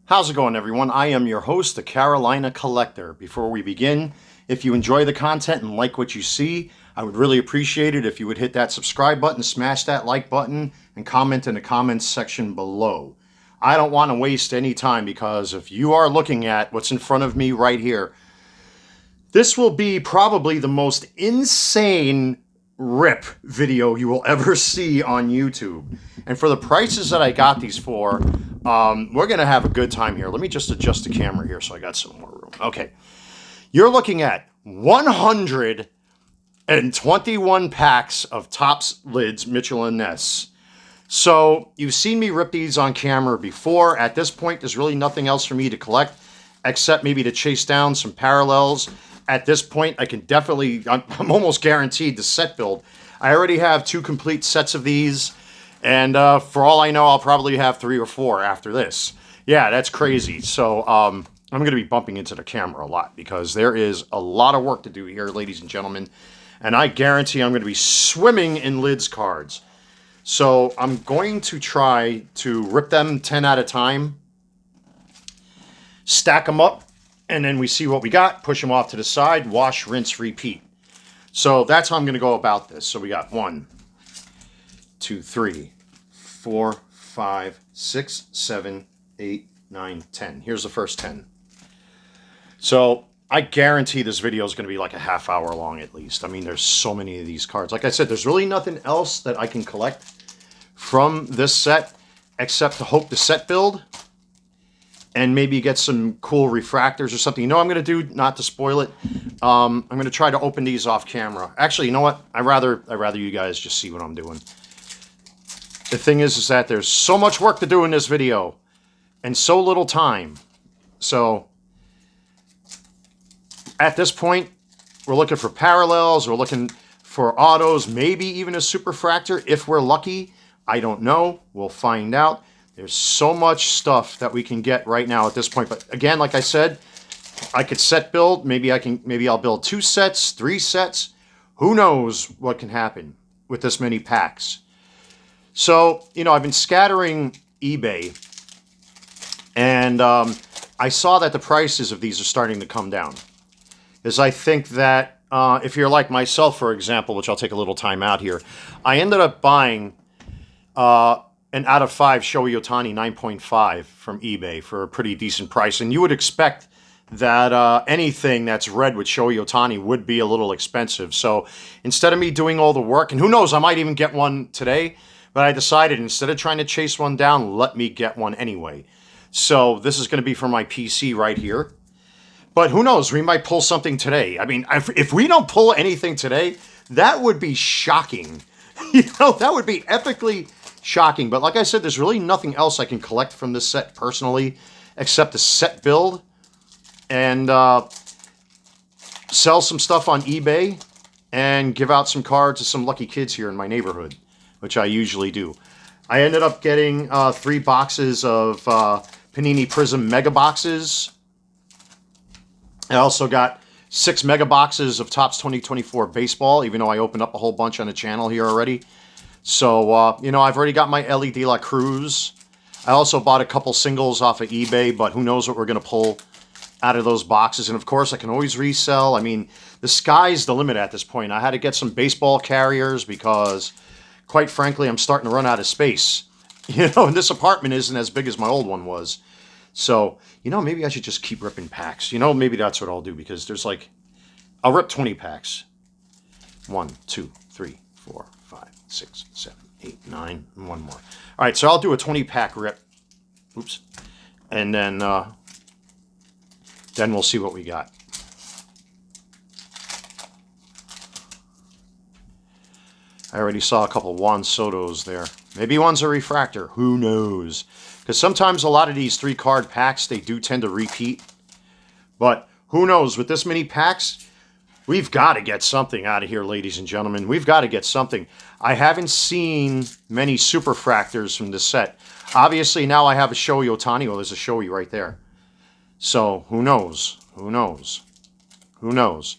How's it going, everyone? I am your host, the Carolina Collector. Before we begin, if you enjoy the content and like what you see, I would really appreciate it if you would hit that subscribe button, smash that like button, and comment in the comments section below. I don't want to waste any time because if you are looking at what's in front of me right here, this will be probably the most insane rip video you will ever see on YouTube. And for the prices that I got these for, we're going to have a good time here. Let me just adjust the camera here so I got some more room. Okay. You're looking at 121 packs of Topps lids, Mitchell and Ness. So you've seen me rip these on camera before. At this point, there's really nothing else for me to collect except maybe to chase down some parallels. At this point, I can definitely, I'm almost guaranteed the set build. I already have 2 complete sets of these. And for all I know, I'll probably have 3 or 4 after this. Yeah, that's crazy. So I'm going to be bumping into the camera a lot because there is a lot of work to do here, ladies and gentlemen. And I guarantee I'm going to be swimming in lids cards. So I'm going to try to rip them 10 at a time, stack them up, and then we see what we got, push them off to the side, wash, rinse, repeat. So that's how I'm going to go about this. So we got 1, 2, 3, 4, 5, 6, 7, 8, 9, 10. Here's the first 10. So I guarantee this video is going to be like a half hour long at least. I mean, there's so many of these cards. Like I said, there's really nothing else that I can collect from this set except to hope the set build and maybe get some cool refractors or something. You know what I'm going to do, not to spoil it? I'm going to try to open these off camera. Actually, you know what? I'd rather you guys just see what I'm doing. The thing is that there's so much work to do in this video and so little time. So at this point, we're looking for parallels. We're looking for autos, maybe even a superfractor if we're lucky. I don't know. We'll find out. There's so much stuff that we can get right now at this point. But again, like I said, I could set build. Maybe I'll build 2 sets, 3 sets. Who knows what can happen with this many packs. So, you know, I've been scattering eBay, and I saw that the prices of these are starting to come down. Because I think that if you're like myself, for example, which I'll take a little time out here, I ended up buying an out of 5 Shohei Ohtani 9.5 from eBay for a pretty decent price. And you would expect that anything that's red with Shohei Ohtani would be a little expensive. So instead of me doing all the work, and who knows, I might even get one today, but I decided instead of trying to chase one down, let me get one anyway. So this is going to be for my PC right here. But who knows, we might pull something today. I mean, if we don't pull anything today, that would be shocking. You know, that would be epically shocking. But like I said, there's really nothing else I can collect from this set personally except the set build and sell some stuff on eBay and give out some cards to some lucky kids here in my neighborhood, which I usually do. I ended up getting 3 boxes of Panini Prism Mega Boxes. I also got 6 mega boxes of Topps 2024 baseball, even though I opened up a whole bunch on the channel here already. So, you know, I've already got my Ellie De La Cruz. I also bought a couple singles off of eBay, but who knows what we're going to pull out of those boxes. And, of course, I can always resell. I mean, the sky's the limit at this point. I had to get some baseball carriers because, quite frankly, I'm starting to run out of space. You know, and this apartment isn't as big as my old one was. So, you know, maybe I should just keep ripping packs. You know, maybe that's what I'll do because there's like, I'll rip 20 packs. 1, 2, 3, 4, 5, 6, 7, 8, 9, and 1 more. All right, so I'll do a 20-pack rip. Oops. And then we'll see what we got. I already saw a couple Juan Sotos there. Maybe one's a refractor. Who knows? Because sometimes a lot of these 3-card packs, they do tend to repeat. But who knows? With this many packs, we've got to get something out of here, ladies and gentlemen. We've got to get something. I haven't seen many superfractors from this set. Obviously, now I have a Shohei Ohtani. Well, there's a Shohei right there. So, who knows? Who knows? Who knows?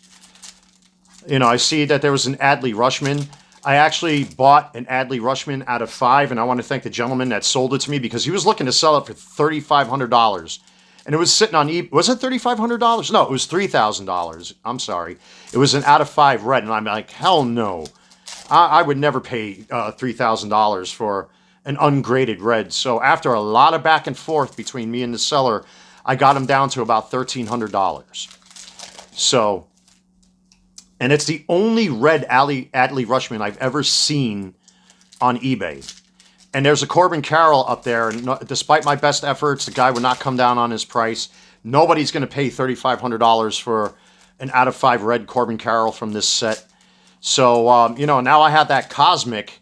You know, I see that there was an Adley Rutschman. I actually bought an Adley Rushman out of 5, and I want to thank the gentleman that sold it to me because he was looking to sell it for $3,500. And it was sitting on eBay. Was it $3,500? No, it was $3,000. I'm sorry. It was an out of 5 red, and I'm like, hell no. I would never pay $3,000 for an ungraded red. So after a lot of back and forth between me and the seller, I got him down to about $1,300. So, and it's the only red Adley Rushman I've ever seen on eBay. And there's a Corbin Carroll up there, and despite my best efforts, the guy would not come down on his price. Nobody's going to pay $3,500 for an out of 5 red Corbin Carroll from this set. So, you know, now I have that Cosmic.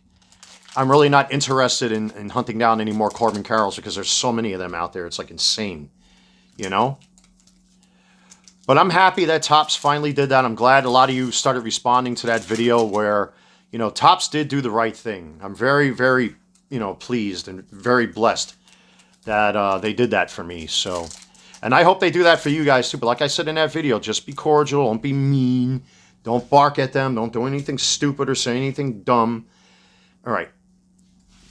I'm really not interested in hunting down any more Corbin Carrolls because there's so many of them out there. It's like insane, you know? But I'm happy that Topps finally did that. I'm glad a lot of you started responding to that video where, you know, Topps did do the right thing. I'm very, very, you know, pleased and very blessed that they did that for me. So, and I hope they do that for you guys too. But like I said in that video, just be cordial. Don't be mean. Don't bark at them. Don't do anything stupid or say anything dumb. All right.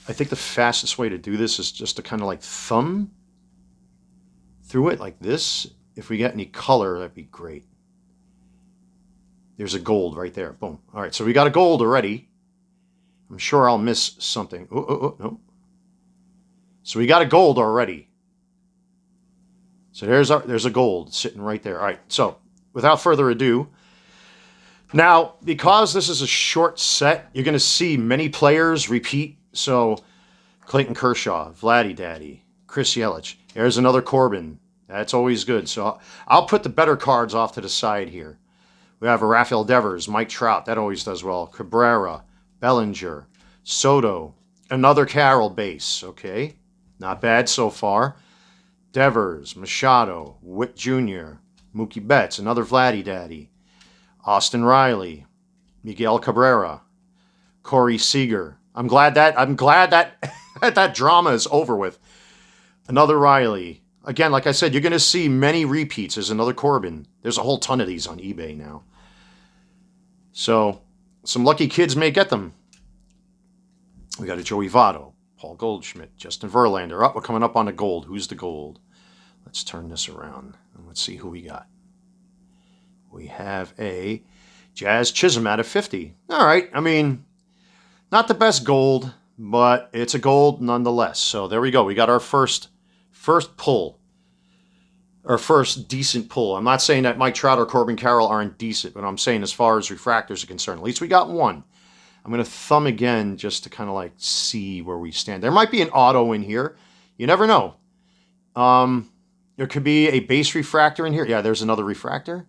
I think the fastest way to do this is just to kind of like thumb through it like this. If we get any color, that'd be great. There's a gold right there. Boom. All right, so we got a gold already. I'm sure I'll miss something. No. So we got a gold already. So there's a gold sitting right there. All right, so without further ado, now, because this is a short set, you're going to see many players repeat. So Clayton Kershaw, Vladdy Daddy, Chris Yelich. There's another Corbin. That's always good. So I'll put the better cards off to the side here. We have a Rafael Devers, Mike Trout. That always does well. Cabrera, Bellinger, Soto. Another Carroll base. Okay. Not bad so far. Devers, Machado, Witt Jr., Mookie Betts. Another Vladdy Daddy. Austin Riley, Miguel Cabrera, Corey Seager. I'm glad that that drama is over with. Another Riley. Again, like I said, you're going to see many repeats. There's another Corbin. There's a whole ton of these on eBay now. So, some lucky kids may get them. We got a Joey Votto, Paul Goldschmidt, Justin Verlander. Oh, we're coming up on the gold. Who's the gold? Let's turn this around and let's see who we got. We have a Jazz Chisholm out of 50. All right. I mean, not the best gold, but it's a gold nonetheless. So there we go. We got our first pull. Our first decent pull. I'm not saying that Mike Trout or Corbin Carroll aren't decent, but I'm saying as far as refractors are concerned, at least we got one. I'm going to thumb again just to kind of like see where we stand. There might be an auto in here. You never know. There could be a base refractor in here. Yeah, there's another refractor.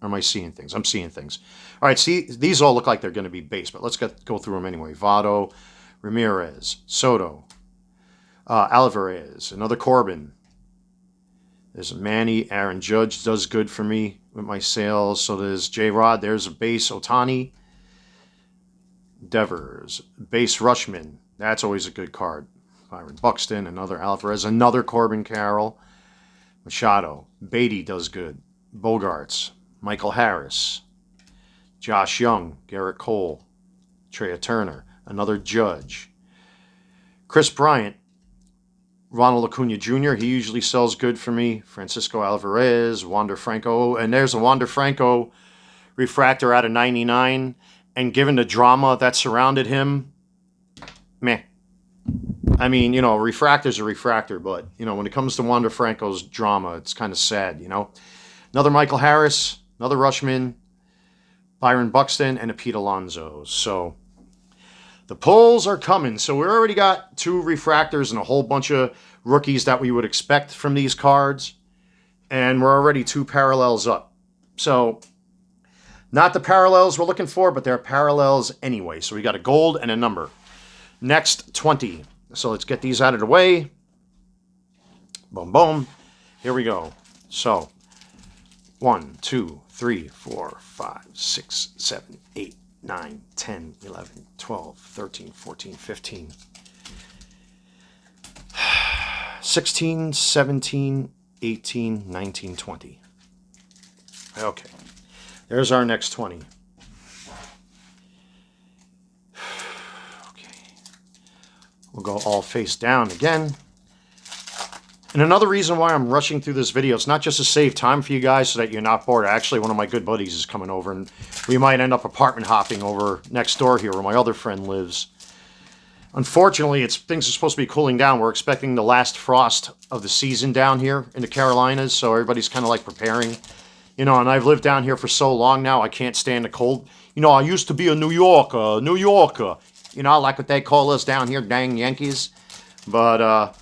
Or am I seeing things? I'm seeing things. All right, see, these all look like they're going to be base, but let's go through them anyway. Votto, Ramirez, Soto, Alvarez, another Corbin. There's a Manny. Aaron Judge does good for me with my sales. So there's J-Rod. There's a base Ohtani. Devers, base Rushman. That's always a good card. Byron Buxton, another Alvarez, another Corbin Carroll. Machado. Beatty does good. Bogarts. Michael Harris, Josh Young, Garrett Cole, Trea Turner, another Judge, Chris Bryant, Ronald Acuna Jr., he usually sells good for me, Francisco Alvarez, Wander Franco, and there's a Wander Franco refractor out of 99, and given the drama that surrounded him, meh. I mean, you know, refractor's a refractor, but, you know, when it comes to Wander Franco's drama, it's kind of sad, you know. Another Michael Harris, another Rushman, Byron Buxton, and a Pete Alonso. So the pulls are coming. So we already got 2 refractors and a whole bunch of rookies that we would expect from these cards. And we're already 2 parallels up. So not the parallels we're looking for, but they're parallels anyway. So we got a gold and a number. Next 20. So let's get these out of the way. Boom, boom. Here we go. So 1, 2, 3, 4, 5, 6, 7, 8, 9, 10, 11, 12, 13, 14, 15, 16, 17, 18, 19, 20. Okay. There's our next 20. We'll go all face down again. And another reason why I'm rushing through this video, it's not just to save time for you guys so that you're not bored. Actually, one of my good buddies is coming over, and we might end up apartment hopping over next door here where my other friend lives. Unfortunately, things are supposed to be cooling down. We're expecting the last frost of the season down here in the Carolinas, so everybody's kind of like preparing. You know, and I've lived down here for so long now, I can't stand the cold. You know, I used to be a New Yorker. You know, like what they call us down here, dang Yankees. But,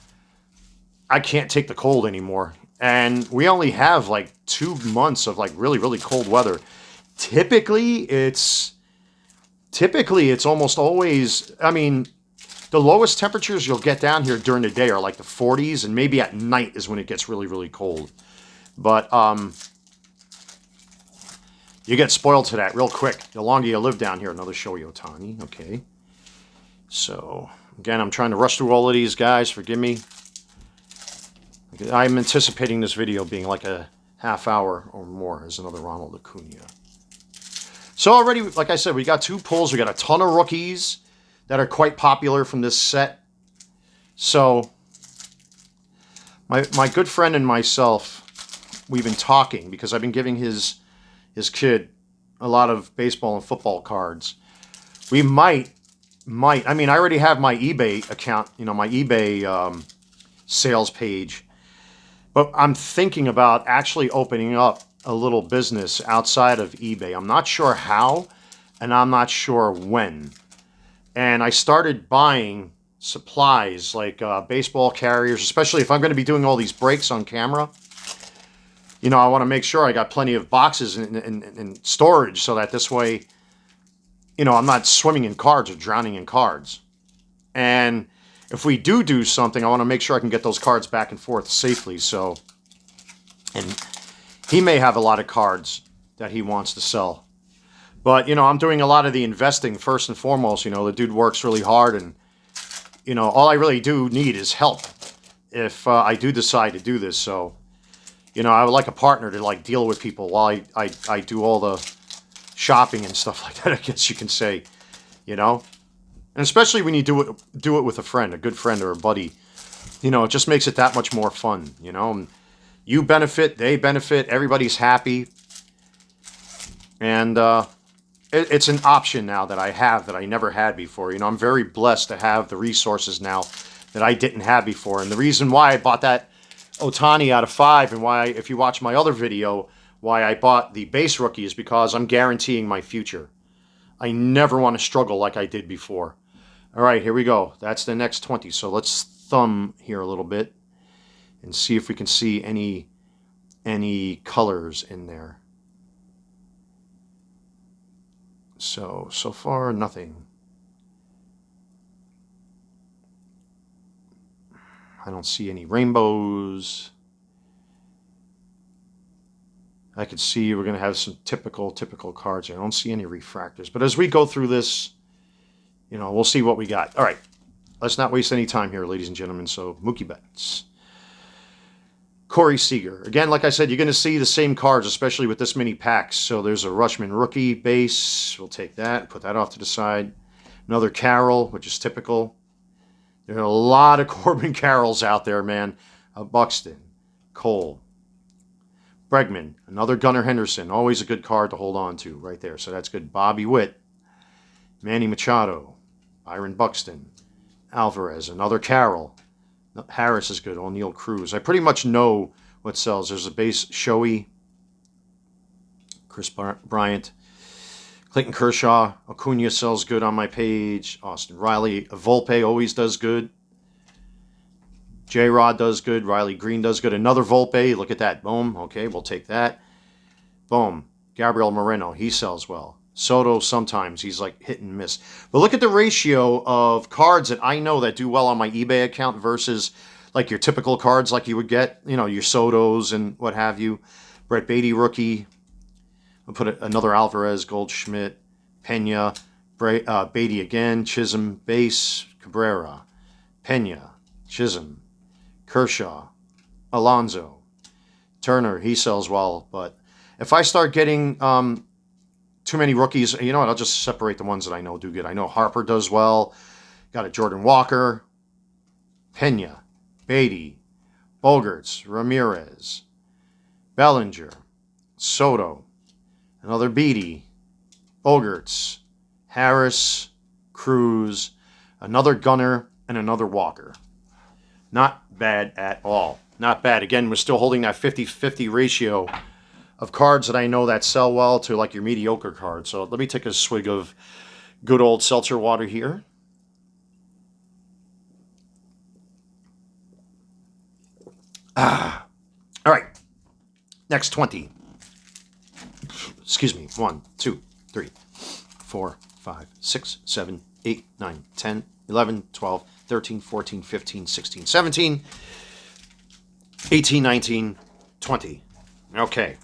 I can't take the cold anymore. And we only have like 2 months of like really, really cold weather. Typically, it's almost always, I mean, the lowest temperatures you'll get down here during the day are like the 40s, and maybe at night is when it gets really, really cold. But you get spoiled to that real quick. The longer you live down here, another Shohei Ohtani. Okay. So, again, I'm trying to rush through all of these guys. Forgive me. I'm anticipating this video being like a half hour or more as another Ronald Acuna. So already, like I said, we got 2 pulls. We got a ton of rookies that are quite popular from this set. So my good friend and myself, we've been talking because I've been giving his kid a lot of baseball and football cards. We might, I mean, I already have my eBay account, you know, my eBay sales page. But I'm thinking about actually opening up a little business outside of eBay. I'm not sure how, and I'm not sure when. And I started buying supplies like baseball carriers, especially if I'm going to be doing all these breaks on camera. You know, I want to make sure I got plenty of boxes in storage so that this way, you know, I'm not swimming in cards or drowning in cards. And if we do something, I want to make sure I can get those cards back and forth safely. So, and he may have a lot of cards that he wants to sell. But, you know, I'm doing a lot of the investing first and foremost. You know, the dude works really hard, and, you know, all I really do need is help if I do decide to do this. So, you know, I would like a partner to, like, deal with people while I do all the shopping and stuff like that, I guess you can say, you know. And especially when you do it with a friend, a good friend or a buddy, you know, it just makes it that much more fun, you know. And you benefit, they benefit, everybody's happy. And it's an option now that I have that I never had before. You know, I'm very blessed to have the resources now that I didn't have before. And the reason why I bought that Ohtani out of 5 and why, if you watch my other video, why I bought the base rookie is because I'm guaranteeing my future. I never want to struggle like I did before. All right, here we go. That's the next 20. So let's thumb here a little bit and see if we can see any colors in there. So far, nothing. I don't see any rainbows. I could see we're going to have some typical cards. I don't see any refractors. But as we go through this, you know, we'll see what we got. All right. Let's not waste any time here, ladies and gentlemen. So, Mookie Betts. Corey Seager. Again, like I said, you're going to see the same cards, especially with this many packs. So, there's a Rushman rookie base. We'll take that. Put that off to the side. Another Carroll, which is typical. There are a lot of Corbin Carrolls out there, man. Buxton. Cole. Bregman. Another Gunnar Henderson. Always a good card to hold on to right there. So, that's good. Bobby Witt. Manny Machado. Byron Buxton. Alvarez. Another Carroll. Harris is good. O'Neill Cruz. I pretty much know what sells. There's a base Shohei. Chris Bryant. Clayton Kershaw. Acuna sells good on my page. Austin Riley. Volpe always does good. J-Rod does good. Riley Green does good. Another Volpe. Look at that. Boom. Okay, we'll take that. Boom. Gabriel Moreno. He sells well. Soto, sometimes he's like hit and miss. But look at the ratio of cards that I know that do well on my eBay account versus like your typical cards like you would get, you know, your Sotos and what have you. Brett Beatty, rookie. I'll put another Alvarez, Goldschmidt, Pena, Beatty again, Chisholm, base, Cabrera, Pena, Chisholm, Kershaw, Alonso, Turner, he sells well. But if I start getting too many rookies, you know what, I'll just separate the ones that I know do good. I know Harper does well. Got a Jordan Walker. Pena, Beatty, Bogarts, Ramirez, Bellinger, Soto, another Beatty, Bogarts, Harris, Cruz, another Gunner, and another Walker. Not bad at all. Not bad. Again, we're still holding that 50-50 ratio of cards that I know that sell well to like your mediocre cards. So let me take a swig of good old seltzer water here. All right. Next 20. Excuse me. 1, 2, 3, 4, 5, 6, 7, 8, 9, 10, 11, 12, 13, 14, 15, 16, 17, 18, 19, 20. Okay.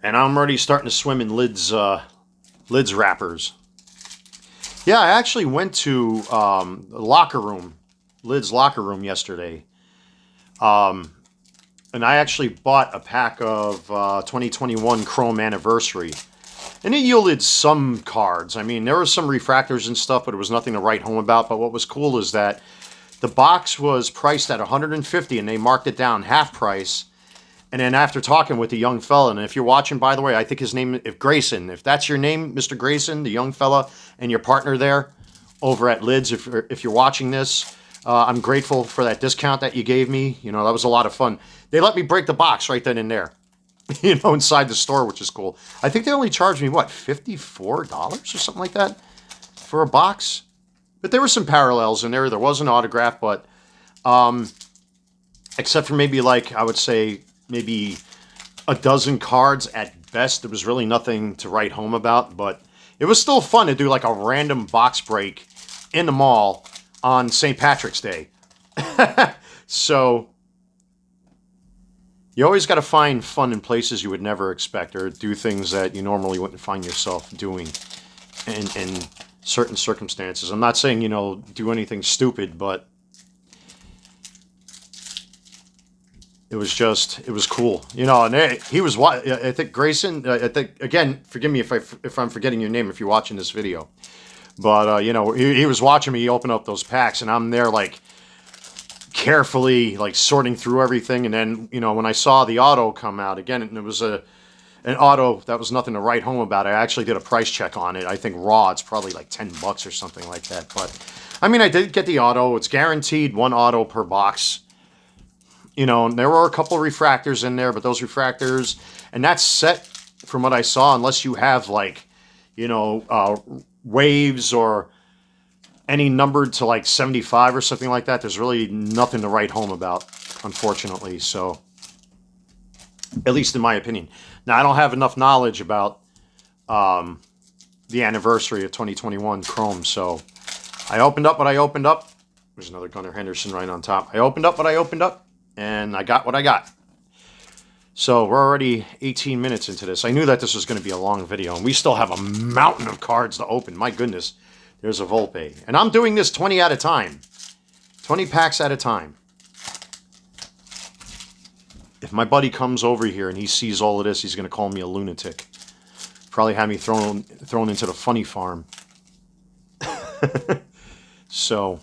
And I'm already starting to swim in lids wrappers. Yeah, I actually went to the locker room, Lids locker room yesterday. And I actually bought a pack of 2021 Chrome Anniversary. And it yielded some cards. I mean, there were some refractors and stuff, but it was nothing to write home about. But what was cool is that the box was priced at $150, and they marked it down half price. And then after talking with the young fella, and if you're watching, by the way, I think his name, if Grayson, if that's your name, Mr. Grayson, the young fella, and your partner there over at Lids, if you're watching this, I'm grateful for that discount that you gave me. You know, that was a lot of fun. They let me break the box right then and there, you know, inside the store, which is cool. I think they only charged me, what, $54 or something like that for a box? But there were some parallels in there. There was an autograph, but except for maybe like, I would say, maybe a dozen cards at best. There was really nothing to write home about, but it was still fun to do like a random box break in the mall on St. Patrick's Day. So you always got to find fun in places you would never expect, or do things that you normally wouldn't find yourself doing in certain circumstances. I'm not saying, you know, do anything stupid, but it was cool, you know. And he was, I think Grayson, I think, again, forgive me if I'm forgetting your name if you're watching this video, but you know, he was watching me open up those packs, and I'm there like carefully like sorting through everything. And then, you know, when I saw the auto come out again, and it was an auto that was nothing to write home about, I actually did a price check on it. I think raw it's probably like $10 or something like that. But I mean, I did get the auto. It's guaranteed one auto per box. You know, and there were a couple refractors in there, but those refractors, and that's set from what I saw, unless you have like, you know, waves or any numbered to like 75 or something like that. There's really nothing to write home about, unfortunately. So, at least in my opinion. Now, I don't have enough knowledge about the anniversary of 2021 Chrome, so I opened up what I opened up. There's another Gunnar Henderson right on top. I opened up what I opened up, and I got what I got. So we're already 18 minutes into this. I knew that this was going to be a long video, and we still have a mountain of cards to open. My goodness, there's a Volpe. And I'm doing this 20 at a time. 20 packs at a time. If my buddy comes over here and he sees all of this, he's going to call me a lunatic. Probably have me thrown into the funny farm. So...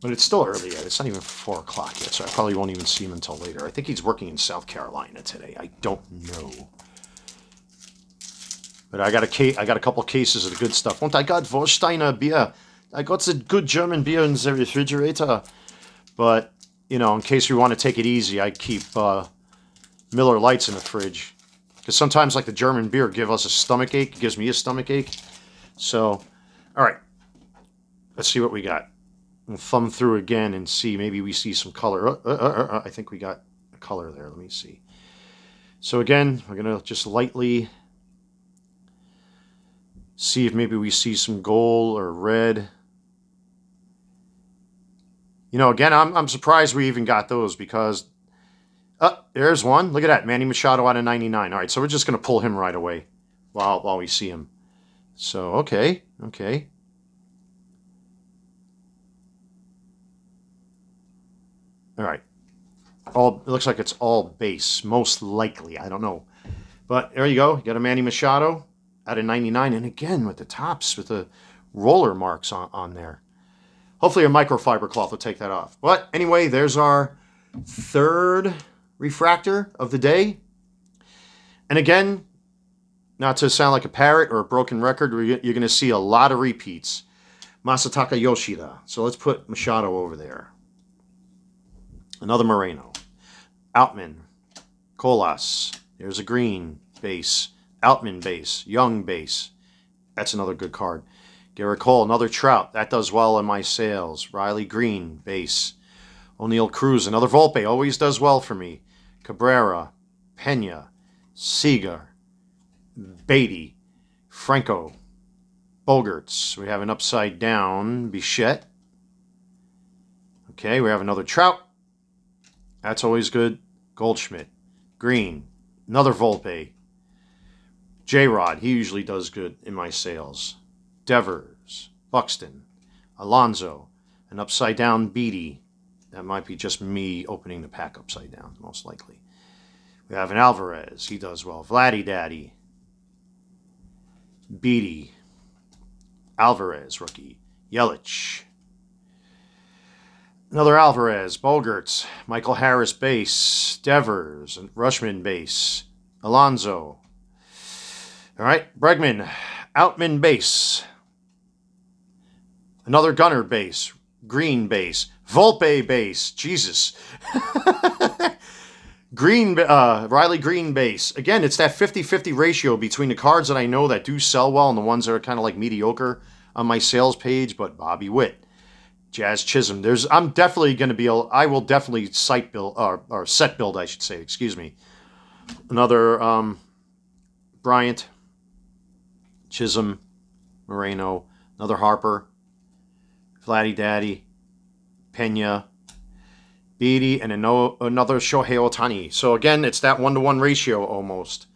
But it's still early yet. It's not even 4 o'clock yet, so I probably won't even see him until later. I think he's working in South Carolina today. I don't know. But I got a couple cases of the good stuff. And I got Vorsteiner beer. I got the good German beer in the refrigerator. But, you know, in case we want to take it easy, I keep Miller Lights in the fridge. Because sometimes, like, the German beer gives us a stomach ache. It gives me a stomach ache. So, all right. Let's see what we got. We'll thumb through again and see. Maybe we see some color. I think we got a color there. Let me see. So again, we're going to just lightly see if maybe we see some gold or red. You know, again, I'm surprised we even got those because... there's one. Look at that. Manny Machado out of 99. All right, so we're just going to pull him right away while we see him. So, okay. All right. It looks like it's all base, most likely. I don't know. But there you go. You got a Manny Machado out of 99. And again, with the tops, with the roller marks on there. Hopefully a microfiber cloth will take that off. But anyway, there's our third refractor of the day. And again, not to sound like a parrot or a broken record, you're going to see a lot of repeats. Masataka Yoshida. So let's put Machado over there. Another Moreno. Outman. Colas. There's a green base. Outman base. Young base. That's another good card. Garrett Cole, another Trout. That does well in my sales. Riley Green, base. O'Neill Cruz, another Volpe. Always does well for me. Cabrera. Pena. Seager. Beatty. Franco. Bogarts. We have an upside down Bichette. Okay, we have another Trout. That's always good. Goldschmidt. Green. Another Volpe. J-Rod. He usually does good in my sales. Devers. Buxton. Alonso. An upside down Beatty. That might be just me opening the pack upside down, most likely. We have an Alvarez. He does well. Vladdy Daddy. Beatty. Alvarez, rookie. Yelich. Another Alvarez. Bogarts. Michael Harris, base. Devers. Rushman, base. Alonso. All right. Bregman. Outman, base. Another Gunner, base. Green, base. Volpe, base. Jesus. Riley Green, base. Again, it's that 50-50 ratio between the cards that I know that do sell well and the ones that are kind of like mediocre on my sales page. But Bobby Witt. Jazz Chisholm. I'm definitely going to be I will definitely set build, I should say. Excuse me. Another Bryant, Chisholm, Moreno, another Harper, Vladdy Daddy, Pena, Beatty, and another Shohei Ohtani. So again, it's that 1-to-1 ratio almost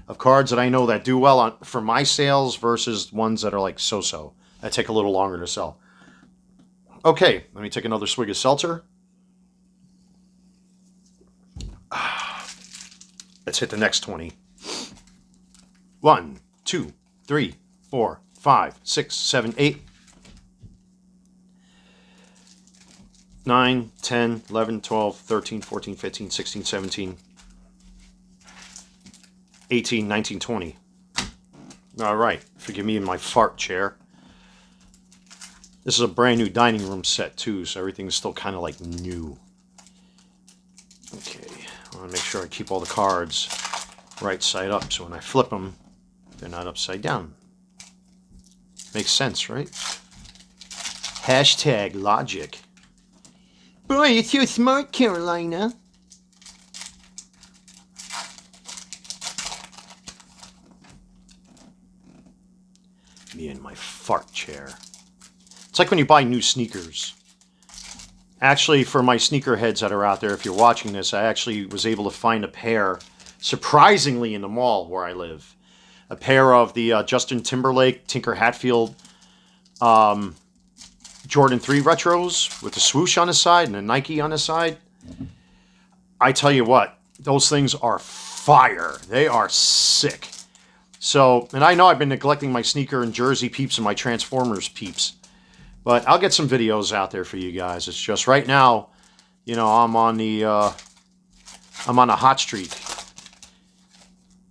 of cards that I know that do well for my sales versus ones that are like so-so that take a little longer to sell. Okay, let me take another swig of seltzer. Let's hit the next 20. 1, 2, 3, 4, 5, 6, 7, 8, 9, 10, 11, 12, 13, 14, 15, 16, 17, 18, 19, 20. All right, forgive me in my fart chair. This is a brand new dining room set too, so everything's still kind of like new. Okay, I want to make sure I keep all the cards right side up, so when I flip them, they're not upside down. Makes sense, right? Hashtag logic. Boy, you're too smart, Carolina. Me in my fart chair. It's like when you buy new sneakers. Actually, for my sneakerheads that are out there, if you're watching this, I actually was able to find a pair, surprisingly, in the mall where I live. A pair of the Justin Timberlake, Tinker Hatfield Jordan 3 retros with the swoosh on the side and a Nike on the side. I tell you what, those things are fire. They are sick. So, and I know I've been neglecting my sneaker and jersey peeps and my Transformers peeps. But I'll get some videos out there for you guys. It's just right now, you know, I'm on a hot streak.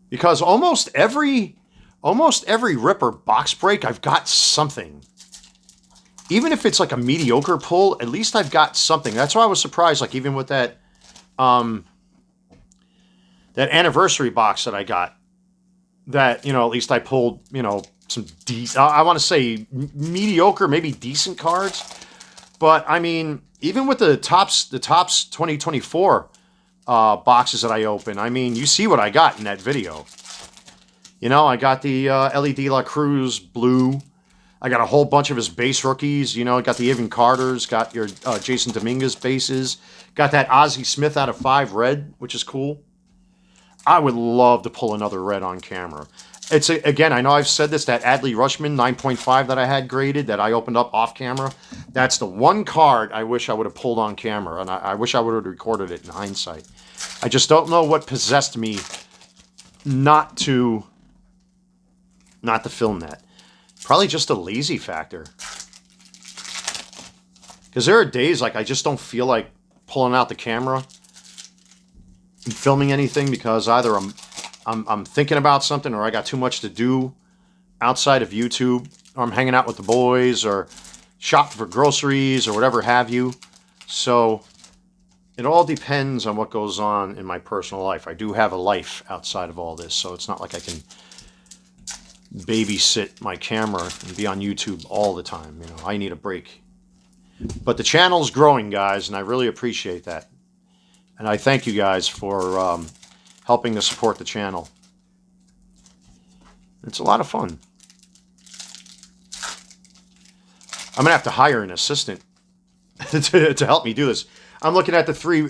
Because almost every Ripper box break, I've got something. Even if it's like a mediocre pull, at least I've got something. That's why I was surprised, like even with that that anniversary box that I got, that, you know, at least I pulled, you know, some I want to say mediocre, maybe decent cards. But I mean, even with the tops 2024 boxes that I open, I mean, you see what I got in that video. You know, I got the LED La Cruz blue. I got a whole bunch of his base rookies. You know, I got the Evan Carters, got your Jason Dominguez bases, got that Ozzie Smith out of 5 red, which is cool. I would love to pull another red on camera. It's, again, I know I've said this, that Adley Rutschman 9.5 that I had graded, that I opened up off camera, that's the one card I wish I would have pulled on camera, and I wish I would have recorded it in hindsight. I just don't know what possessed me not to film that. Probably just a lazy factor. Because there are days like I just don't feel like pulling out the camera and filming anything because either I'm thinking about something or I got too much to do outside of YouTube, or I'm hanging out with the boys or shopping for groceries or whatever have you. So it all depends on what goes on in my personal life. I do have a life outside of all this, so it's not like I can babysit my camera and be on YouTube all the time. You know, I need a break. But the channel's growing, guys, and I really appreciate that. And I thank you guys for helping to support the channel. It's a lot of fun. I'm going to have to hire an assistant to help me do this. I'm looking at the 3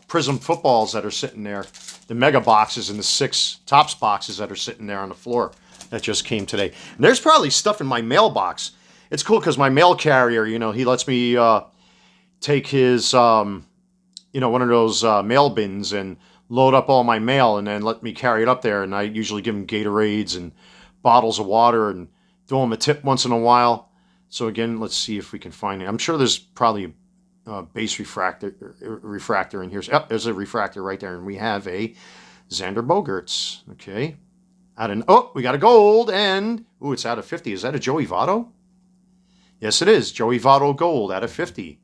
Prism footballs that are sitting there. The mega boxes and the 6 Topps boxes that are sitting there on the floor that just came today. And there's probably stuff in my mailbox. It's cool because my mail carrier, you know, he lets me take his, you know, one of those mail bins and load up all my mail and then let me carry it up there. And I usually give him Gatorades and bottles of water and throw him a tip once in a while. So again, let's see if we can find it. I'm sure there's probably a base refractor in here. Oh, there's a refractor right there. And we have a Xander Bogaerts. Okay. Oh, we got a gold and, ooh, it's out of 50. Is that a Joey Votto? Yes, it is. Joey Votto gold out of 50.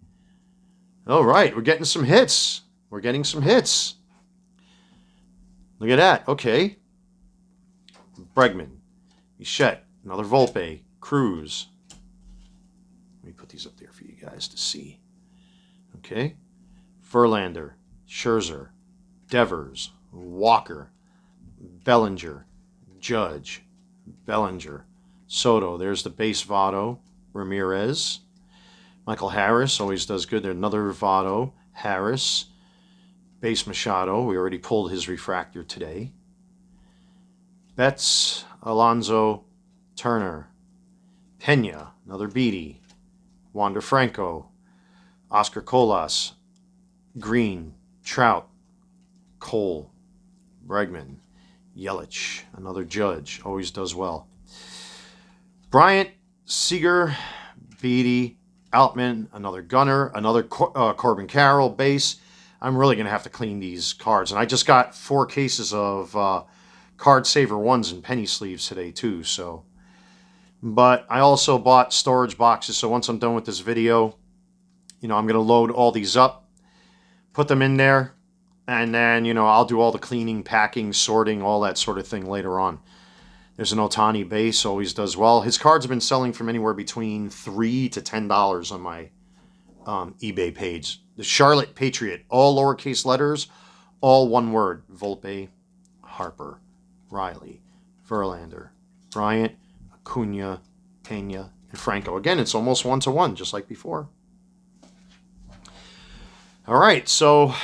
All right, we're getting some hits. We're getting some hits. Look at that. Okay. Bregman. Bichette. Another Volpe. Cruz. Let me put these up there for you guys to see. Okay. Verlander. Scherzer. Devers. Walker. Bellinger. Judge. Bellinger. Soto. There's the base Votto. Ramirez. Michael Harris always does good. There's another Votto. Harris. Base Machado. We already pulled his refractor today. Betts. Alonso. Turner. Pena. Another Beatty. Wander Franco. Oscar Colas. Green. Trout. Cole. Bregman. Yelich. Another Judge. Always does well. Bryant. Seager. Beatty. Outman. Another Gunner. Another Corbin Carroll. Base. I'm really going to have to clean these cards. And I just got 4 cases of Card Saver 1s and penny sleeves today too. So, but I also bought storage boxes. So once I'm done with this video, you know, I'm going to load all these up, put them in there, and then, you know, I'll do all the cleaning, packing, sorting, all that sort of thing later on. There's an Ohtani base, always does well. His cards have been selling from anywhere between $3 to $10 on my eBay page. The Charlotte Patriot, all lowercase letters, all one word. Volpe, Harper, Riley, Verlander, Bryant, Acuna, Pena, and Franco. Again, it's almost 1-to-1, just like before. All right, so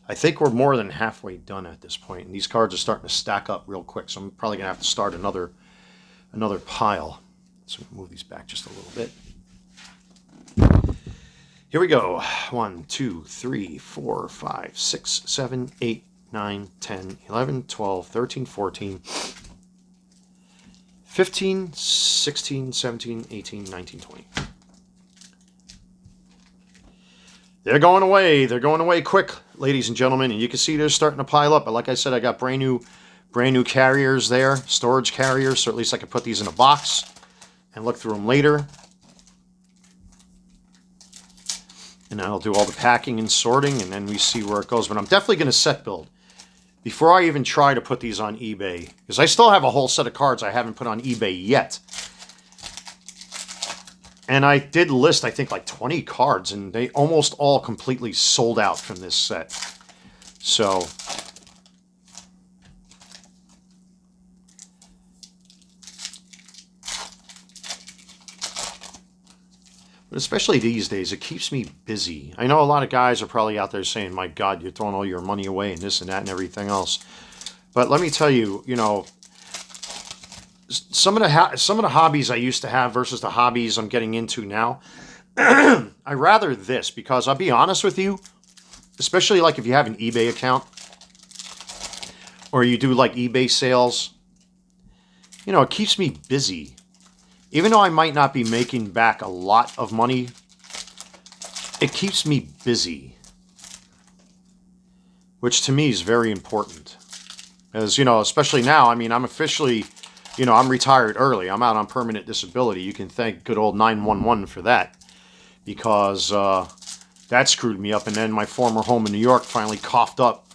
I think we're more than halfway done at this point, and these cards are starting to stack up real quick, so I'm probably going to have to start another pile. So move these back just a little bit. Here we go. 1, 2, 3, 4, 5, 6, 7, 8, 9, 10, 11, 12, 13, 14, 15, 16, 17, 18, 19, 20. They're going away. They're going away quick, ladies and gentlemen. And you can see they're starting to pile up. But like I said, I got brand new carriers there, storage carriers. So at least I can put these in a box and look through them later. And I'll do all the packing and sorting, and then we see where it goes. But I'm definitely going to set build before I even try to put these on eBay, because I still have a whole set of cards I haven't put on eBay yet. And I did list, I think, like 20 cards, and they almost all completely sold out from this set. So, but especially these days, it keeps me busy. I know a lot of guys are probably out there saying, my God, you're throwing all your money away and this and that and everything else. But let me tell you, you know, some of the hobbies I used to have versus the hobbies I'm getting into now, I rather this, because I'll be honest with you, especially like if you have an eBay account or you do like eBay sales, you know, it keeps me busy. even though I might not be making back a lot of money, it keeps me busy, which to me is very important. As you know, especially now, I mean, I'm officially, you know, I'm retired early. I'm out on permanent disability. You can thank good old 911 for that, because that screwed me up. And then my former home in New York finally coughed up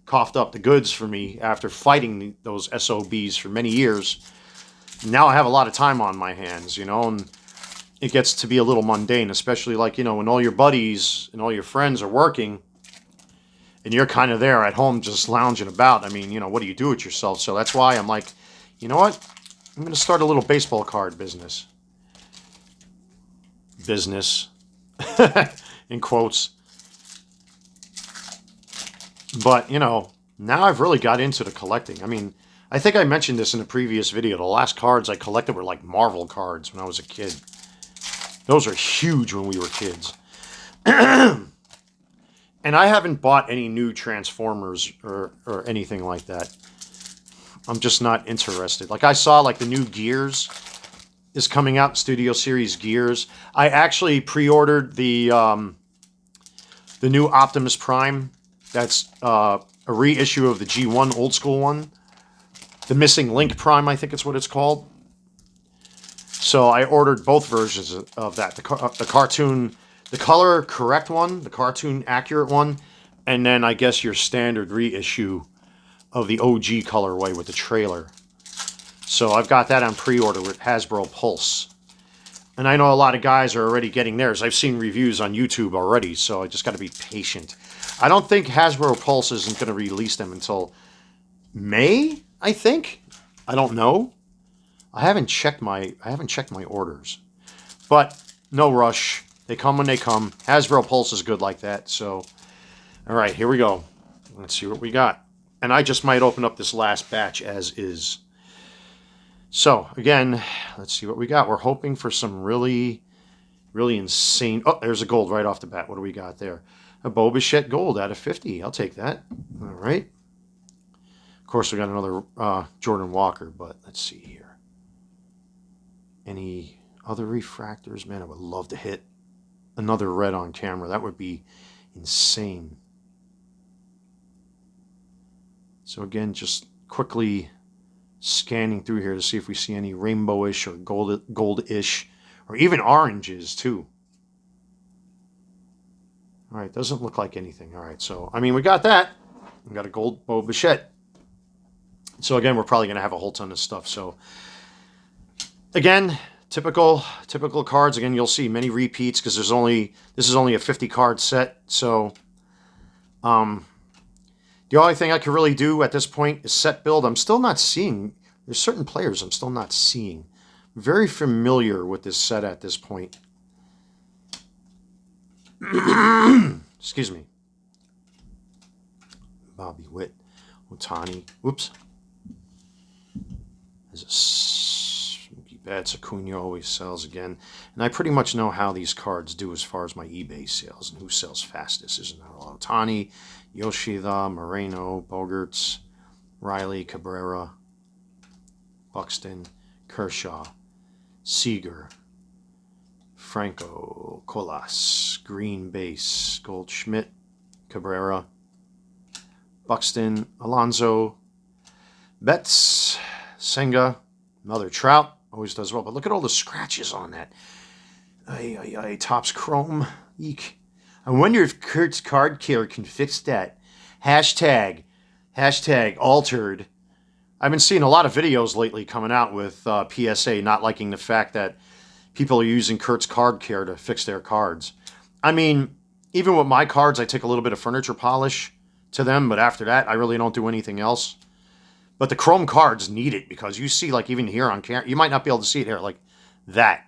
the goods for me after fighting those SOBs for many years. Now I have a lot of time on my hands, you know, and it gets to be a little mundane, especially like, you know, when all your buddies and all your friends are working and you're kind of there at home just lounging about. I mean, you know, what do you do with yourself? So that's why I'm like, you know what? I'm going to start a little baseball card business. Business. In quotes. But, you know, now I've really got into the collecting. I mean, I think I mentioned this in a previous video. The last cards I collected were like Marvel cards when I was a kid. Those are huge when we were kids. And I haven't bought any new Transformers or anything like that. I'm just not interested. Like I saw like the new Gears is coming out, Studio Series Gears. I actually pre-ordered the new Optimus Prime. That's a reissue of the G1 old school one. The Missing Link Prime, I think it's what it's called. So I ordered both versions of that. The cartoon, the color correct one, the cartoon accurate one, and then I guess your standard reissue of the OG colorway with the trailer. So I've got that on pre-order with Hasbro Pulse. And I know a lot of guys are already getting theirs. I've seen reviews on YouTube already, so I just got to be patient. I don't think Hasbro Pulse isn't going to release them until May, I think. I don't know. I haven't checked my orders. But no rush. They come when they come. Hasbro Pulse is good like that. So, all right, here we go. Let's see what we got. And I just might open up this last batch as is. So, again, let's see what we got. We're hoping for some really, really insane... Oh, there's a gold right off the bat. What do we got there? A Bo Bichette gold out of 50. I'll take that. All right. Of course, we got another Jordan Walker, but let's see here. Any other refractors? Man, I would love to hit another red on camera. That would be insane. So, again, just quickly scanning through here to see if we see any rainbowish or goldish or even oranges too. All right, doesn't look like anything. All right, so I mean we got that. We got a gold Bo Bichette. So again, we're probably going to have a whole ton of stuff. So again, typical cards. Again, you'll see many repeats because this is only a 50 card set. So the only thing I can really do at this point is set build. I'm still not seeing, there's certain players I'm still not seeing. I'm very familiar with this set at this point. Excuse me. Bobby Witt, Otani. Whoops. There's a smoky bats. Acuna always sells again. And I pretty much know how these cards do as far as my eBay sales and who sells fastest. Isn't that all? Otani, Yoshida, Moreno, Bogarts, Riley, Cabrera, Buxton, Kershaw, Seager, Franco, Colas, Green Base, Goldschmidt, Cabrera, Buxton, Alonso, Betts, Senga, another Trout, always does well. But look at all the scratches on that. Topps Chrome. Eek. I wonder if Kurt's Card Care can fix that. Hashtag altered. I've been seeing a lot of videos lately coming out with PSA not liking the fact that people are using Kurt's Card Care to fix their cards. I mean, even with my cards, I take a little bit of furniture polish to them, but after that, I really don't do anything else. But the chrome cards need it because you see, like, even here on camera, you might not be able to see it here, like that.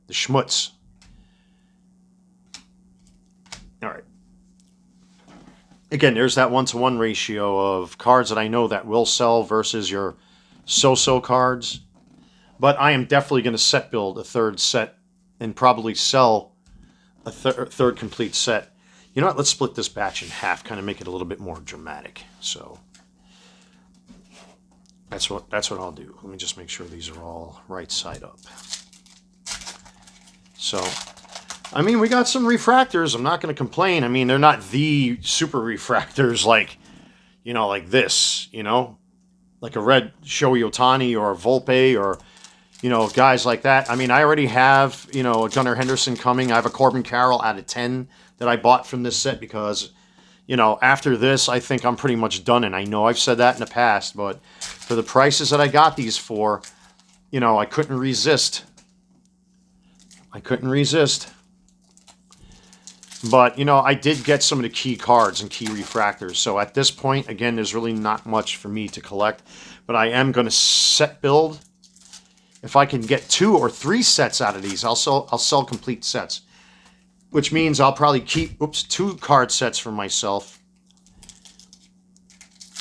The schmutz. All right. Again, there's that 1-to-1 ratio of cards that I know that will sell versus your so-so cards. But I am definitely going to set build a third set and probably sell a third complete set. You know what? Let's split this batch in half, kind of make it a little bit more dramatic. So that's what I'll do. Let me just make sure these are all right side up. So, I mean, we got some refractors. I'm not going to complain. I mean, they're not the super refractors like, like this, like a red Shohei Ohtani or a Volpe or, guys like that. I mean, I already have, a Gunnar Henderson coming. I have a Corbin Carroll out of 10 that I bought from this set because, after this, I think I'm pretty much done. And I know I've said that in the past, but for the prices that I got these for, I couldn't resist. But, I did get some of the key cards and key refractors. So at this point, again, there's really not much for me to collect. But I am going to set build. If I can get 2 or 3 sets out of these, I'll sell complete sets. Which means I'll probably keep 2 card sets for myself.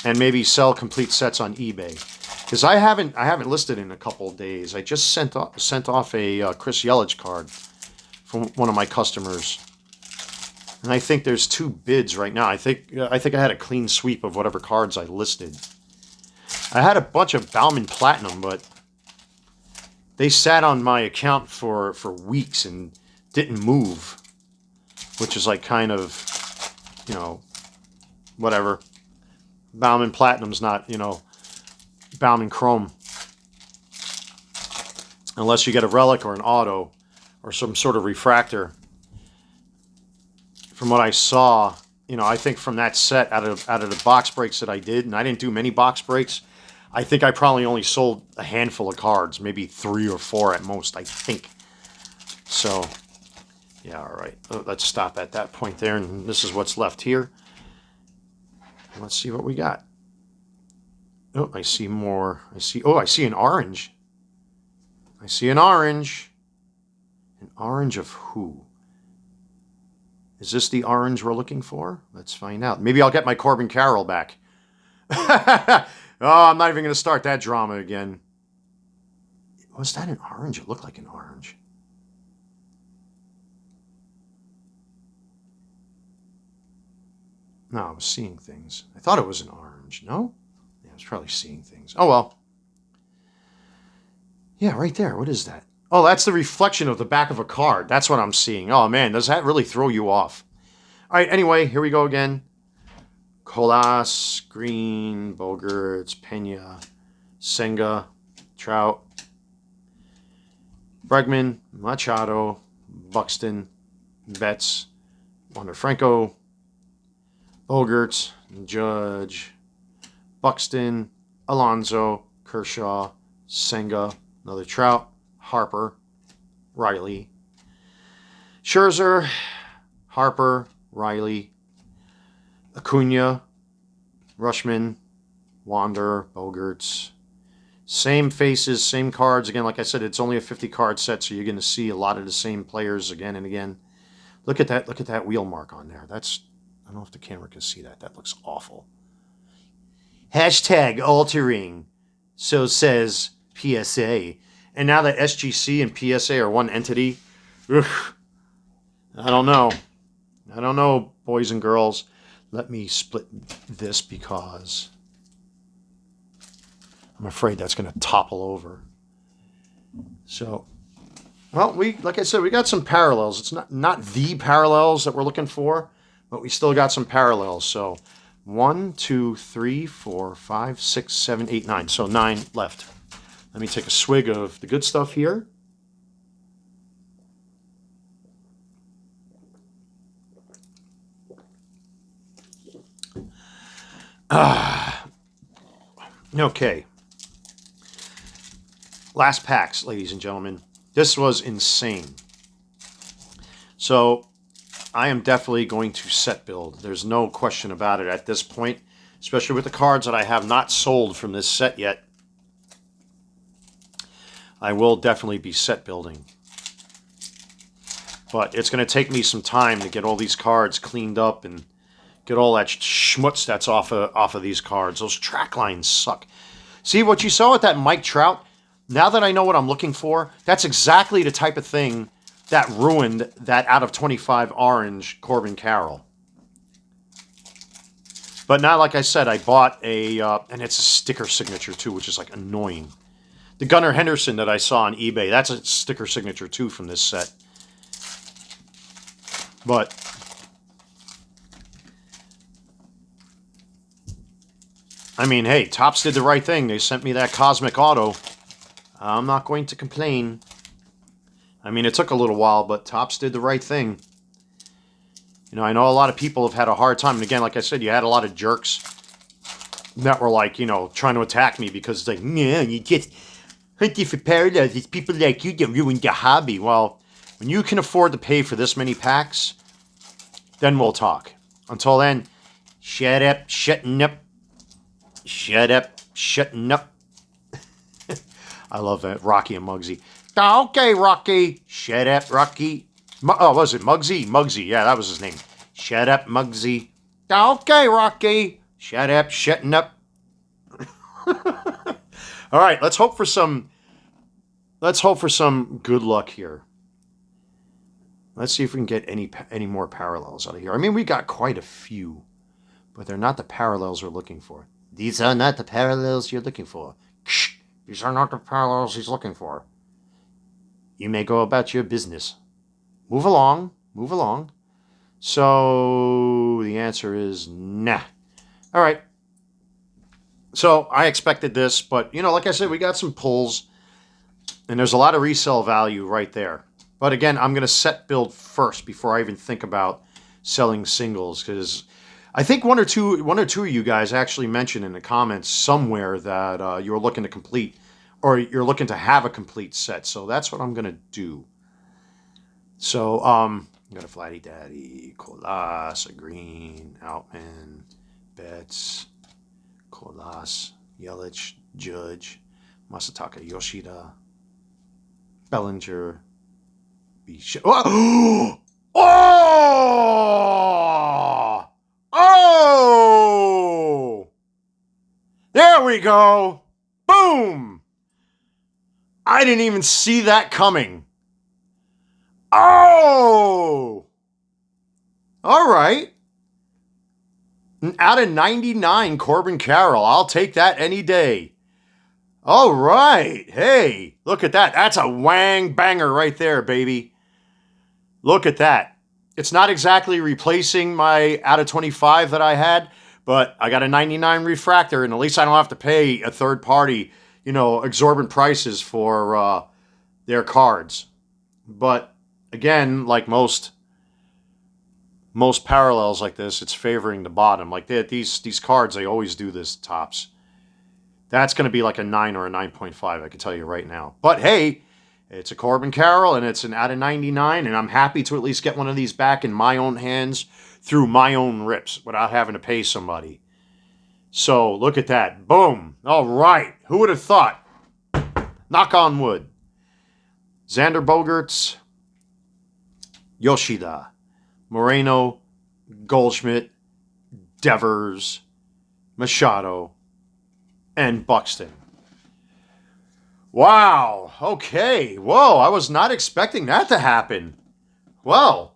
And maybe sell complete sets on eBay. Because I haven't listed in a couple of days. I just sent off a Chris Yelich card from one of my customers. And I think there's 2 bids right now. I think I had a clean sweep of whatever cards I listed. I had a bunch of Bauman Platinum, but they sat on my account for weeks and didn't move. Which is like kind of, whatever. Bauman Platinum's not, Bauman Chrome. Unless you get a relic or an auto or some sort of refractor. From what I saw, I think from that set out of the box breaks that I did, and I didn't do many box breaks, I think I probably only sold a handful of cards, maybe 3 or 4 at most, I think. So, yeah, all right. Let's stop at that point there, and this is what's left here. Let's see what we got. Oh, I see more. I see an orange. I see an orange. An orange of who? Is this the orange we're looking for? Let's find out. Maybe I'll get my Corbin Carroll back. Oh, I'm not even going to start that drama again. Was that an orange? It looked like an orange. No, I was seeing things. I thought it was an orange. No? Yeah, I was probably seeing things. Oh, well. Yeah, right there. What is that? Oh, that's the reflection of the back of a card. That's what I'm seeing. Oh, man, does that really throw you off? All right, anyway, here we go again. Colas, Green, Bogaerts, Pena, Senga, Trout, Bregman, Machado, Buxton, Betts, Wander Franco, Bogaerts, Judge, Buxton, Alonso, Kershaw, Senga, another Trout, Harper, Riley, Scherzer, Harper, Riley, Acuna, Rushman, Wander, Bogaerts. Same faces, same cards. Again, like I said, it's only a 50-card set, so you're going to see a lot of the same players again and again. Look at that. Look at that wheel mark on there. I don't know if the camera can see that. That looks awful. Hashtag altering. So says PSA. And now that SGC and PSA are one entity, ugh, I don't know. I don't know, boys and girls. Let me split this because I'm afraid that's going to topple over. So, well, like I said, we got some parallels. It's not the parallels that we're looking for, but we still got some parallels. So 1, 2, 3, 4, 5, 6, 7, 8, 9. So 9 left. Let me take a swig of the good stuff here. Okay. Last packs, ladies and gentlemen. This was insane. So I am definitely going to set build. There's no question about it at this point, especially with the cards that I have not sold from this set yet. I will definitely be set building. But it's going to take me some time to get all these cards cleaned up and get all that schmutz that's off of these cards. Those track lines suck. See what you saw with that Mike Trout? Now that I know what I'm looking for, that's exactly the type of thing that ruined that out of 25 orange Corbin Carroll. But now, like I said, I bought and it's a sticker signature too, which is like annoying. The Gunnar Henderson that I saw on eBay, that's a sticker signature too from this set. But I mean, hey, Topps did the right thing. They sent me that Cosmic Auto. I'm not going to complain. I mean, it took a little while, but Topps did the right thing. You know, I know a lot of people have had a hard time. And again, like I said, you had a lot of jerks that were like, you know, trying to attack me because it's like, yeah, you just hunting for parallels. It's people like you that ruined the hobby. Well, when you can afford to pay for this many packs, then we'll talk. Until then, shut up, shutting up. Shut up, shutting up. I love that. Rocky and Muggsy. Okay, Rocky. Shut up, Rocky. Was it Muggsy? Muggsy, yeah, that was his name. Shut up, Muggsy. Okay, Rocky. Shut up, shutting up. All right, let's hope for some good luck here. Let's see if we can get any more parallels out of here. I mean, we got quite a few, but they're not the parallels we're looking for. These are not the parallels you're looking for. These are not the parallels he's looking for. You may go about your business. Move along. Move along. So the answer is nah. All right. So I expected this, but, you know, like I said, we got some pulls, and there's a lot of resale value right there. But again, I'm going to set build first before I even think about selling singles, because I think one or two of you guys actually mentioned in the comments somewhere that you were looking to complete, or you're looking to have a complete set. So that's what I'm going to do. So got a Flatty Daddy, Colas, a Green, Outman, Betts, Colas, Yelich, Judge, Masataka Yoshida, Bellinger, Oh! Oh! Oh! There we go. Boom! I didn't even see that coming. Oh! All right. Out of 99, Corbin Carroll. I'll take that any day. All right. Hey, look at that. That's a wang banger right there, baby. Look at that. It's not exactly replacing my out of 25 that I had, but I got a 99 refractor, and at least I don't have to pay a third party, you know, exorbitant prices for their cards. But again, like most parallels like this, it's favoring the bottom. Like these cards, they always do this Topps. That's going to be like a 9 or a 9.5, I can tell you right now. But hey, it's a Corbin Carroll, and it's an out of 99, and I'm happy to at least get one of these back in my own hands through my own rips without having to pay somebody. So look at that. Boom. All right. Who would have thought? Knock on wood. Xander Bogaerts, Yoshida, Moreno, Goldschmidt, Devers, Machado, and Buxton. Wow. Okay. Whoa, I was not expecting that to happen. Well.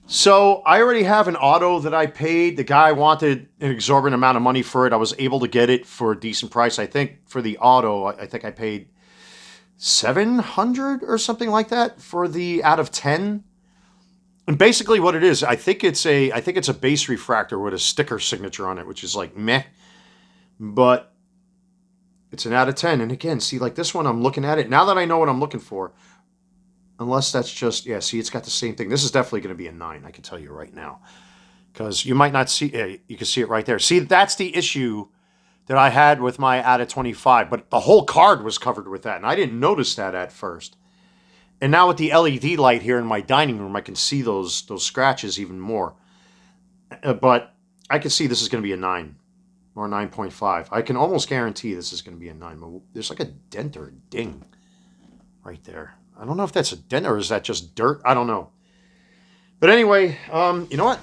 So I already have an auto that I paid. The guy wanted an exorbitant amount of money for it. I was able to get it for a decent price. I think for the auto, I think I paid $700 or something like that for the out of 10. And basically what it is, I think it's a base refractor with a sticker signature on it, which is like meh. But it's an out of 10. And again, see, like this one, I'm looking at it. Now that I know what I'm looking for, unless that's just, yeah, see, it's got the same thing. This is definitely going to be a 9, I can tell you right now. Because you might not see, you can see it right there. See, that's the issue that I had with my out of 25. But the whole card was covered with that. And I didn't notice that at first. And now with the LED light here in my dining room, I can see those scratches even more. But I can see this is going to be a 9. Or 9.5. I can almost guarantee this is going to be a 9. There's like a dent or a ding right there. I don't know if that's a dent or is that just dirt. I don't know. But anyway, you know what?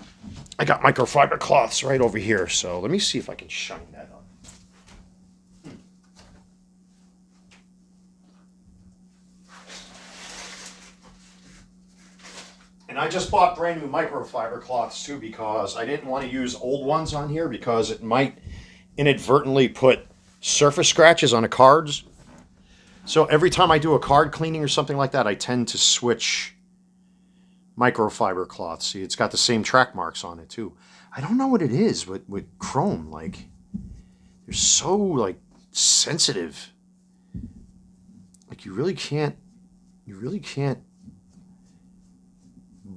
I got microfiber cloths right over here. So let me see if I can shine that up. And I just bought brand new microfiber cloths too because I didn't want to use old ones on here because it might inadvertently put surface scratches on the cards. So every time I do a card cleaning or something like that, I tend to switch Microfiber cloth. See, it's got the same track marks on it too. I don't know what it is with chrome. Like, they're so like sensitive. Like you really can't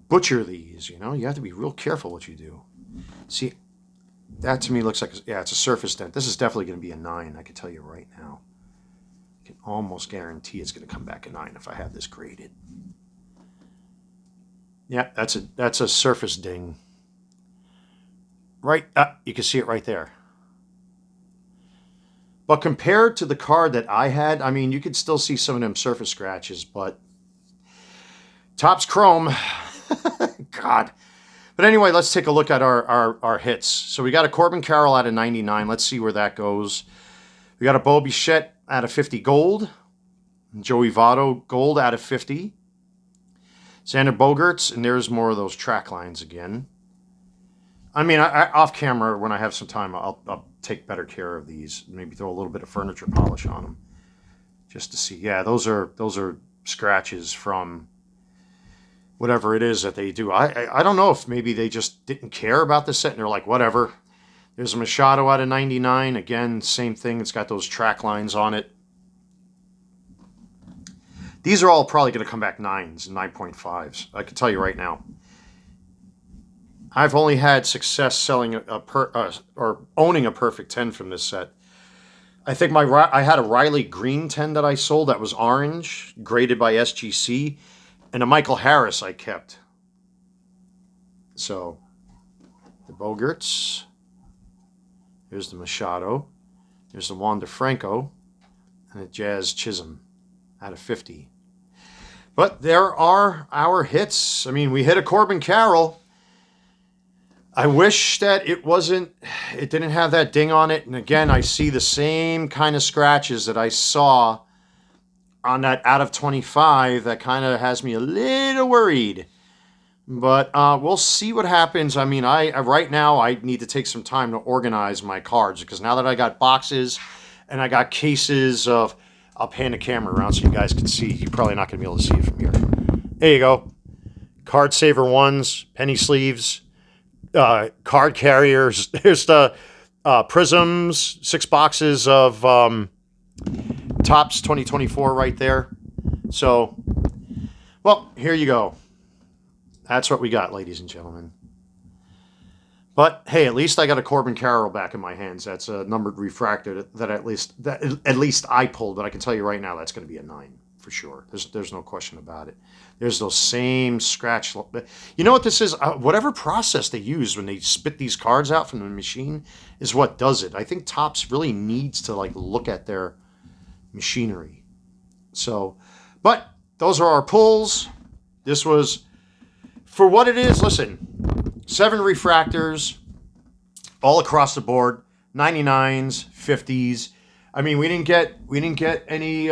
butcher these. You know, you have to be real careful what you do. See, that to me looks like it's a surface dent. This is definitely going to be a 9. I can tell you right now. I can almost guarantee it's going to come back a 9 if I have this graded. Yeah, that's a surface ding. Right, you can see it right there. But compared to the card that I had, I mean, you could still see some of them surface scratches, but Topps Chrome, God. But anyway, let's take a look at our hits. So we got a Corbin Carroll out of 99. Let's see where that goes. We got a Bo Bichette out of 50 gold. Joey Votto gold out of 50. Xander Bogaerts, and there's more of those track lines again. I mean, off camera, when I have some time, I'll take better care of these. Maybe throw a little bit of furniture polish on them, just to see. Yeah, those are scratches from whatever it is that they do. I don't know if maybe they just didn't care about the set and they're like, whatever. There's a Machado out of 99. Again, same thing. It's got those track lines on it. These are all probably going to come back 9s and 9.5s. I can tell you right now. I've only had success selling or owning a perfect 10 from this set. I think I had a Riley Green 10 that I sold that was orange, graded by SGC, and a Michael Harris I kept. So, the Bogaerts. Here's the Machado. There's the Wander Franco, and the Jazz Chisholm out of 50. But there are our hits. I mean, we hit a Corbin Carroll. I wish that it didn't have that ding on it. And again, I see the same kind of scratches that I saw on that out of 25. That kind of has me a little worried. But we'll see what happens. I mean, right now, I need to take some time to organize my cards. Because now that I got boxes and I got cases of... I'll pan the camera around so you guys can see. You're probably not going to be able to see it from here. There you go. Card Saver 1s, penny sleeves, card carriers. There's the Prisms, 6 boxes of Topps 2024 right there. So, well, here you go. That's what we got, ladies and gentlemen. But hey, at least I got a Corbin Carroll back in my hands. That's a numbered refractor that at least I pulled. But I can tell you right now, that's going to be a 9 for sure. There's no question about it. There's those same scratch. You know what this is? Whatever process they use when they spit these cards out from the machine is what does it. I think Topps really needs to like look at their machinery. So, but those are our pulls. This was for what it is. Listen. 7 refractors all across the board, 99s, 50s. I mean, we didn't get any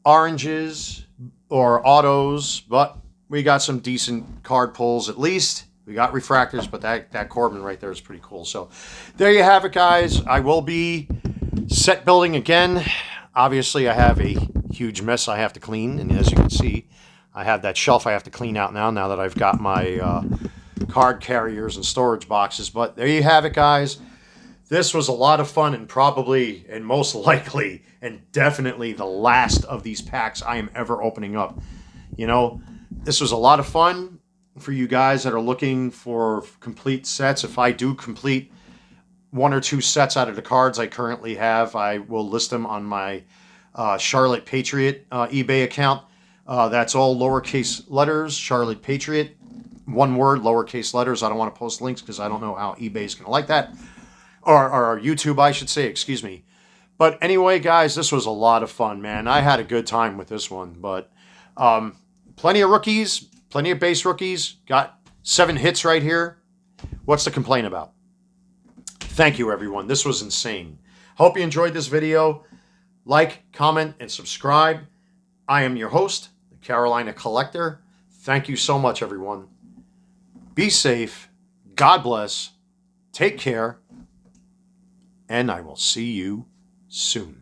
oranges or autos, but we got some decent card pulls at least. We got refractors, but that Corbin right there is pretty cool. So there you have it, guys. I will be set building again. Obviously, I have a huge mess I have to clean, and as you can see, I have that shelf I have to clean out now that I've got my card carriers and storage boxes. But there you have it, guys. This was a lot of fun and probably and most likely and definitely the last of these packs I am ever opening up. You know, this was a lot of fun for you guys that are looking for complete sets. If I do complete 1 or 2 sets out of the cards I currently have, I will list them on my Charlotte Patriot eBay account. That's all lowercase letters, Charlotte Patriot. One word, lowercase letters. I don't want to post links because I don't know how eBay is going to like that. Or YouTube, I should say, excuse me. But anyway, guys, this was a lot of fun, man. I had a good time with this one. But plenty of rookies, plenty of base rookies. Got 7 hits right here. What's to complain about? Thank you, everyone. This was insane. Hope you enjoyed this video. Like, comment, and subscribe. I am your host, the Carolina Collector. Thank you so much, everyone. Be safe. God bless. Take care. And I will see you soon.